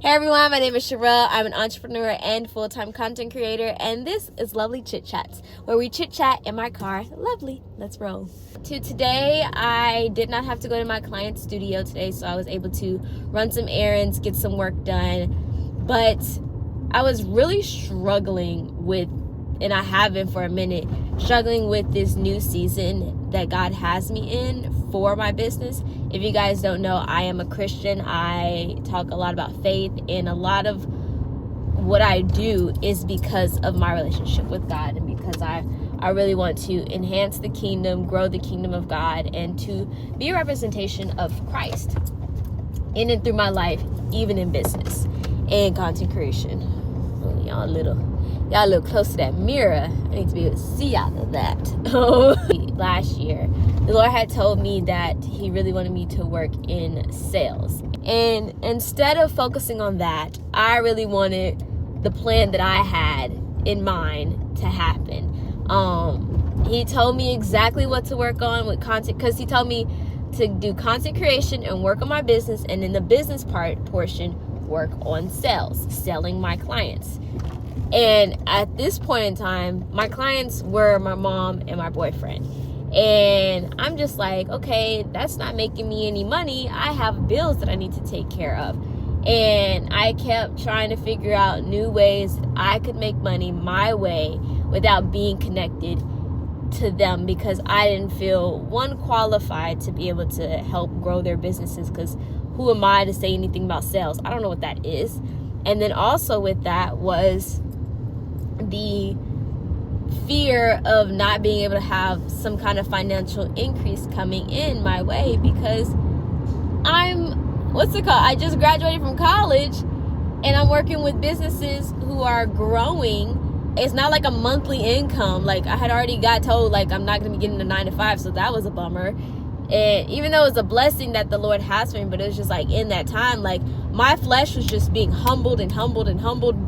Hey everyone, my name is Sherelle. I'm an entrepreneur and full-time content creator, and this is Lovely Chit Chats, where we chit chat in my car. Lovely, let's roll. Today, I did not have to go to my client's studio today, so I was able to run some errands, get some work done, but I was really struggling with, and I have been for a minute, struggling with this new season that God has me in for my business. If you guys don't know, I am a Christian. I talk a lot about faith, and a lot of what I do is because of my relationship with God, and because I really want to enhance the kingdom, grow the kingdom of God, and to be a representation of Christ in and through my life, even in business and content creation. Oh, y'all a little close to that mirror. I need to be able to see out of that. Last year, the Lord had told me that He really wanted me to work in sales. And instead of focusing on that, I really wanted the plan that I had in mind to happen. He told me exactly what to work on with content, because He told me to do content creation and work on my business, and in the business portion, work on sales, selling my clients. And at this point in time, my clients were my mom and my boyfriend. And I'm just like, okay, that's not making me any money. I have bills that I need to take care of. And I kept trying to figure out new ways I could make money my way without being connected to them, because I didn't feel, one, qualified to be able to help grow their businesses, because who am I to say anything about sales? I don't know what that is. And then also with that was the fear of not being able to have some kind of financial increase coming in my way, because I just graduated from college, and I'm working with businesses who are growing. It's not like a monthly income. Like, I had already got told, like, I'm not going to be getting a 9 to 5, so that was a bummer. And even though it's a blessing that the Lord has for me, but it was just like, in that time, like, my flesh was just being humbled,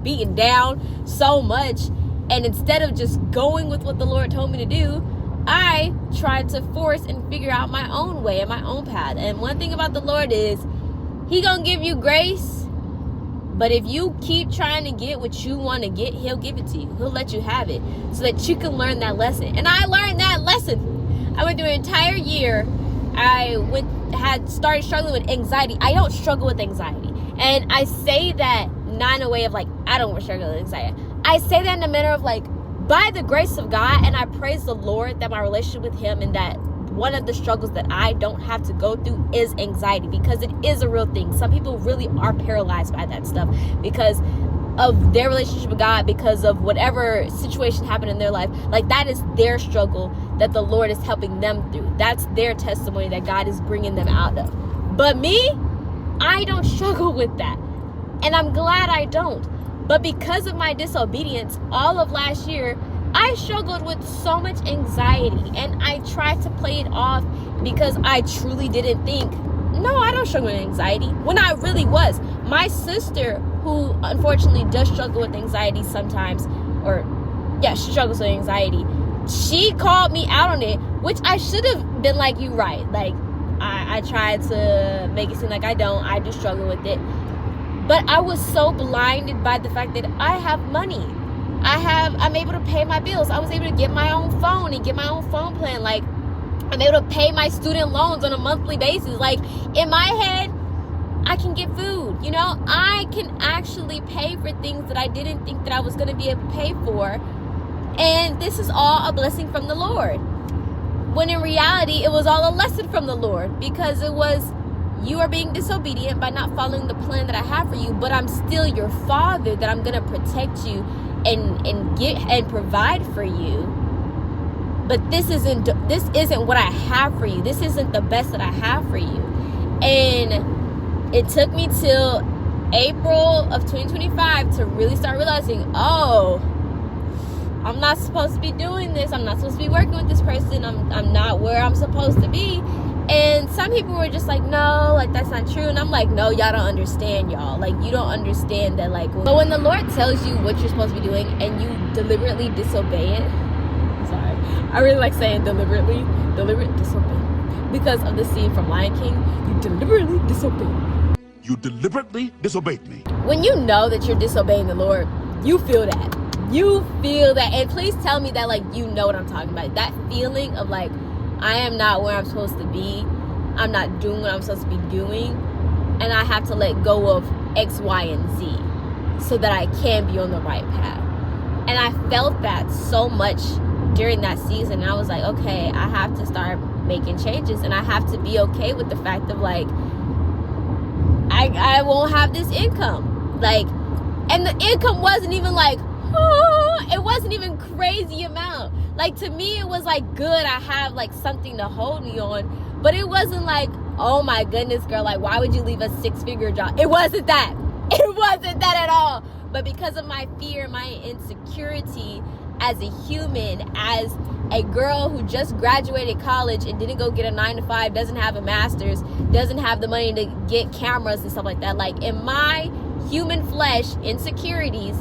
beaten down so much. And instead of just going with what the Lord told me to do, I tried to force and figure out my own way and my own path. And one thing about the Lord is, He gonna give you grace, but if you keep trying to get what you want to get, He'll give it to you. He'll let you have it so that you can learn that lesson. And I learned that lesson. I went through an entire year. Had started struggling with anxiety. I don't struggle with anxiety. And I say that not in a way of like, I don't struggle with anxiety. I say that in a manner of like, by the grace of God, and I praise the Lord that my relationship with Him, and that one of the struggles that I don't have to go through is anxiety, because it is a real thing. Some people really are paralyzed by that stuff because of their relationship with God, because of whatever situation happened in their life. Like, that is their struggle that the Lord is helping them through. That's their testimony that God is bringing them out of. But me, I don't struggle with that. And I'm glad I don't. But because of my disobedience, all of last year, I struggled with so much anxiety. And I tried to play it off because I truly didn't think, no, I don't struggle with anxiety, when I really was. My sister, who unfortunately does struggle with anxiety sometimes, she struggles with anxiety, she called me out on it, which I should have been like, you right. Like, I tried to make it seem like I do struggle with it. But I was so blinded by the fact that I have money. I'm able to pay my bills. I was able to get my own phone and get my own phone plan. Like, I'm able to pay my student loans on a monthly basis. Like, in my head, I can get food. You know, I can actually pay for things that I didn't think that I was going to be able to pay for. And this is all a blessing from the Lord. When in reality, it was all a lesson from the Lord, because it was, you are being disobedient by not following the plan that I have for you, but I'm still your Father, that I'm going to protect you and get and provide for you. But this isn't what I have for you. This isn't the best that I have for you. And it took me till April of 2025 to really start realizing, oh, I'm not supposed to be doing this. I'm not supposed to be working with this person. I'm not where I'm supposed to be. And some people were just like, no, like, that's not true. And I'm like, no, y'all don't understand, y'all. Like, you don't understand that, like, but when the Lord tells you what you're supposed to be doing and you deliberately disobey it, sorry, I really like saying deliberate disobey, because of the scene from Lion King, you deliberately disobey. You deliberately disobeyed me. When you know that you're disobeying the Lord, you feel that. You feel that. And please tell me that, like, you know what I'm talking about. That feeling of, like, I am not where I'm supposed to be. I'm not doing what I'm supposed to be doing. And I have to let go of X, Y, and Z so that I can be on the right path. And I felt that so much during that season. And I was like, okay, I have to start making changes. And I have to be okay with the fact of, like, I won't have this income. Like, and the income wasn't even like, oh, it wasn't even crazy amount. Like, to me, it was like, good, I have like something to hold me on. But it wasn't like, oh my goodness, girl, like, why would you leave a 6-figure job? It wasn't that. It wasn't that at all. But because of my fear, my insecurity as a human, as a girl who just graduated college and didn't go get a 9-to-5, doesn't have a master's, doesn't have the money to get cameras and stuff like that. Like, in my human flesh insecurities,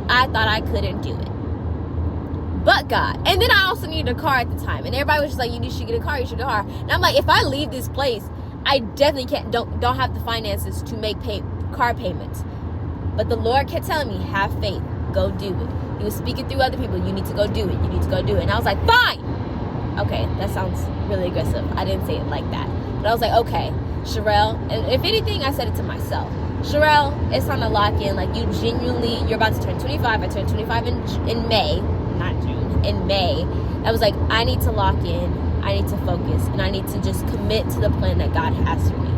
I thought I couldn't do it. But God. And then I also needed a car at the time. And everybody was just like, you should get a car, you should get a car. And I'm like, if I leave this place, I definitely don't have the finances to make car payments. But the Lord kept telling me, have faith, go do it. He was speaking through other people, you need to go do it, you need to go do it. And I was like, fine. Okay, that sounds really aggressive. I didn't say it like that. But I was like, okay, Sherelle, and if anything, I said it to myself. Sherelle, it's time to lock in. Like, you genuinely, you're about to turn 25. I turned 25 in May, not June, in May. I was like, I need to lock in, I need to focus, and I need to just commit to the plan that God has for me.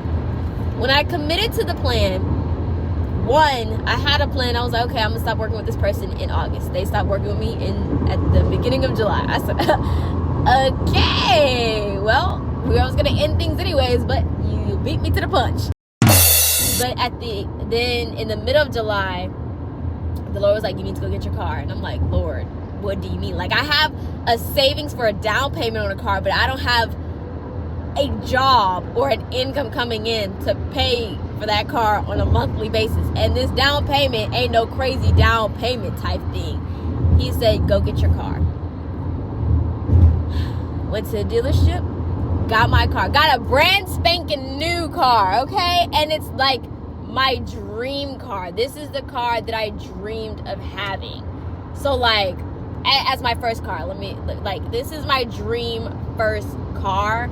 When I committed to the plan, one, I had a plan. I was like, okay, I'm gonna stop working with this person in August. They stopped working with me at the beginning of July. I said, okay, well, we was gonna end things anyways, but you beat me to the punch. But then in the middle of July, the Lord was like, you need to go get your car. And I'm like, Lord, what do you mean? Like, I have a savings for a down payment on a car, but I don't have a job or an income coming in to pay for that car on a monthly basis. And this down payment ain't no crazy down payment type thing. He said, go get your car. Went to the dealership, got my car, got a brand spanking new car, okay? And it's like my dream car. This is the car that I dreamed of having. So, like, as my first car, this is my dream first car.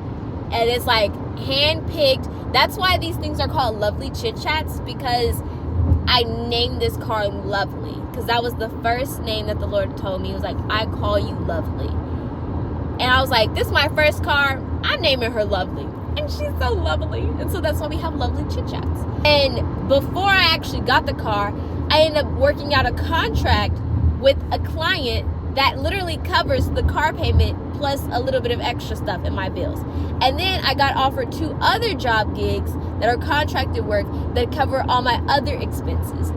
And it's like hand-picked. That's why these things are called Lovely Chit Chats, because I named this car Lovely. Because that was the first name that the Lord told me. He was like, I call you Lovely. And I was like, this is my first car. I'm naming her Lovely. And she's so lovely. And so that's why we have Lovely Chit Chats. And before I actually got the car, I ended up working out a contract with a client that literally covers the car payment plus a little bit of extra stuff in my bills. And then I got offered 2 other job gigs that are contracted work that cover all my other expenses.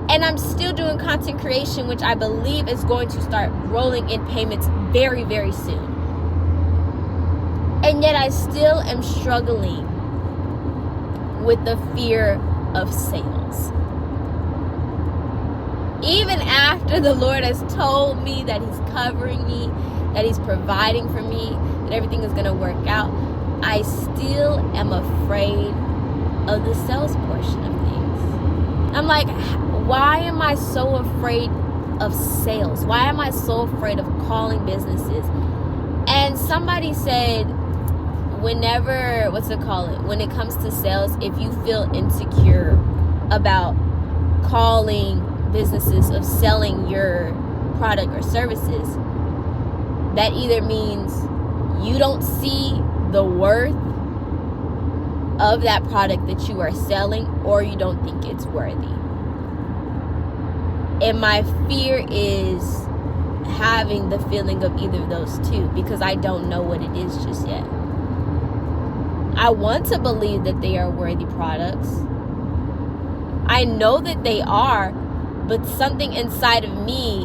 And I'm still doing content creation, which I believe is going to start rolling in payments very, very soon. And yet I still am struggling with the fear of sales. Even after the Lord has told me that He's covering me, that He's providing for me, that everything is going to work out, I still am afraid of the sales portion of things. I'm like, why am I so afraid of sales? Why am I so afraid of calling businesses? And somebody said, when it comes to sales, if you feel insecure about calling businesses, of selling your product or services, that either means you don't see the worth of that product that you are selling, or you don't think it's worthy. And my fear is having the feeling of either of those two, because I don't know what it is just yet. I want to believe that they are worthy products. I know that they are, but something inside of me,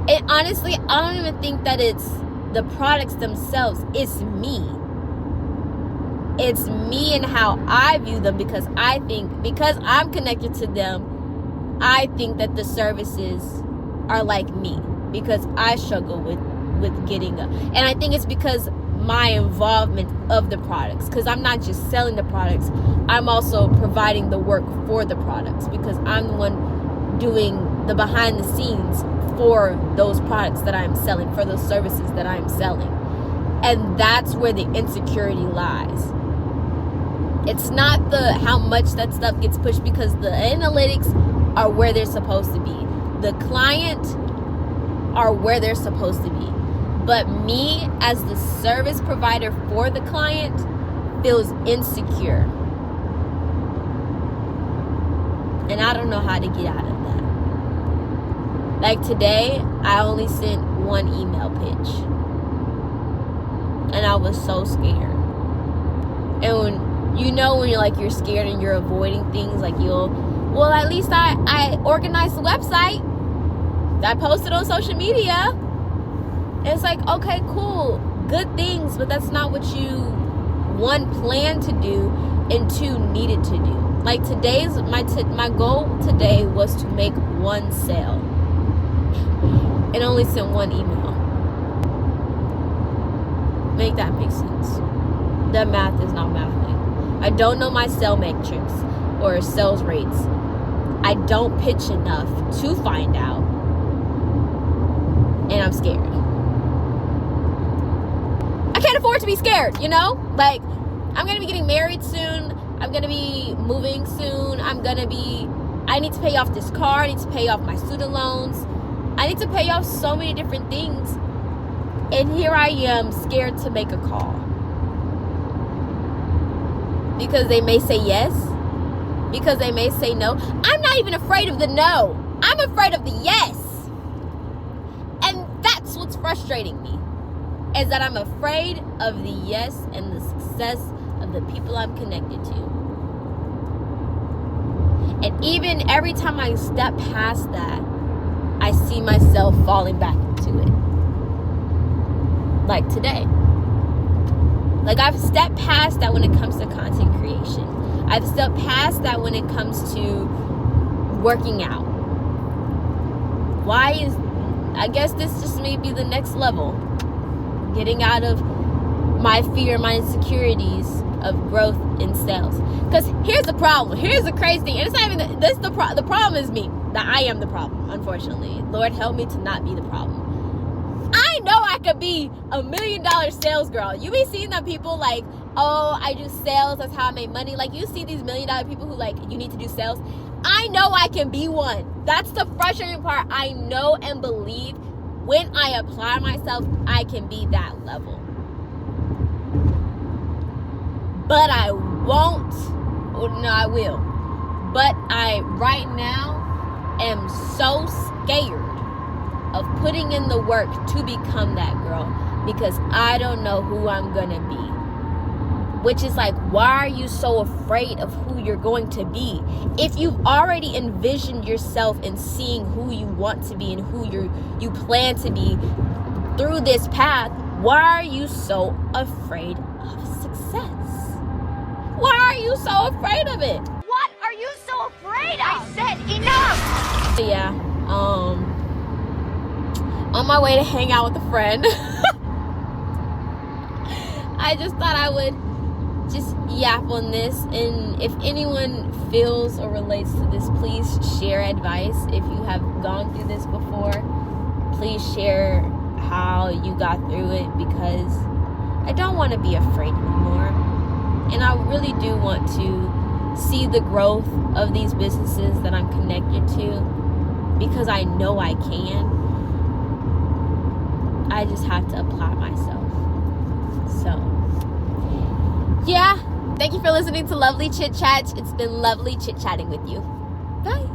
and honestly, I don't even think that it's the products themselves. It's me. It's me and how I view them, because I'm connected to them, I think that the services are like me, because I struggle with getting up. And I think it's because my involvement of the products, because I'm not just selling the products, I'm also providing the work for the products, because I'm the one doing the behind the scenes for those products that I'm selling, for those services that I'm selling. And that's where the insecurity lies. It's not the how much that stuff gets pushed, because the analytics are where they're supposed to be. The client are where they're supposed to be. But me, as the service provider for the client, feels insecure. And I don't know how to get out of that. Like today, I only sent one email pitch. And I was so scared. And when you're scared and you're avoiding things, like at least I organized the website. I posted on social media. And it's like, okay, cool, good things, but that's not what you, one, planned to do, and two, needed to do. Like my goal today was to make one sale, and only sent one email. Make that make sense? That math is not mathing. I don't know my sale metrics or sales rates. I don't pitch enough to find out, and I'm scared. I can't afford to be scared, Like, I'm going to be getting married soon. I'm going to be moving soon. I need to pay off this car. I need to pay off my student loans. I need to pay off so many different things. And here I am, scared to make a call. Because they may say yes. Because they may say no. I'm not even afraid of the no. I'm afraid of the yes. And that's what's frustrating me. Is that I'm afraid of the yes and the success of the people I'm connected to. And even every time I step past that, I see myself falling back into it. Like today. Like, I've stepped past that when it comes to content creation. I've stepped past that when it comes to working out. I guess this just may be the next level. Getting out of my fear, my insecurities of growth in sales. Because here's the problem. Here's the crazy thing. And it's not even the problem is me. That I am the problem, unfortunately. Lord, help me to not be the problem. I know I could be $1 million sales girl. You be seeing that people like, oh, I do sales, that's how I make money. Like, you see these $1 million people who like, you need to do sales. I know I can be one. That's the frustrating part. I know and believe when I apply myself, I can be that level. But I won't. No, I will. But I, right now, am so scared of putting in the work to become that girl, because I don't know who I'm going to be. Which is like, why are you so afraid of who you're going to be? If you've already envisioned yourself and seeing who you want to be and who you plan to be through this path, why are you so afraid of success? Why are you so afraid of it? What are you so afraid of? I said enough! Yeah, on my way to hang out with a friend. I just thought I would just yap on this, and if anyone feels or relates to this, please share advice. If you have gone through this before, please share how you got through it, because I don't want to be afraid anymore, and I really do want to see the growth of these businesses that I'm connected to, because I know I can. I just have to apply myself. So yeah, thank you for listening to Lovely Chit Chat. It's been lovely chit-chatting with you. Bye.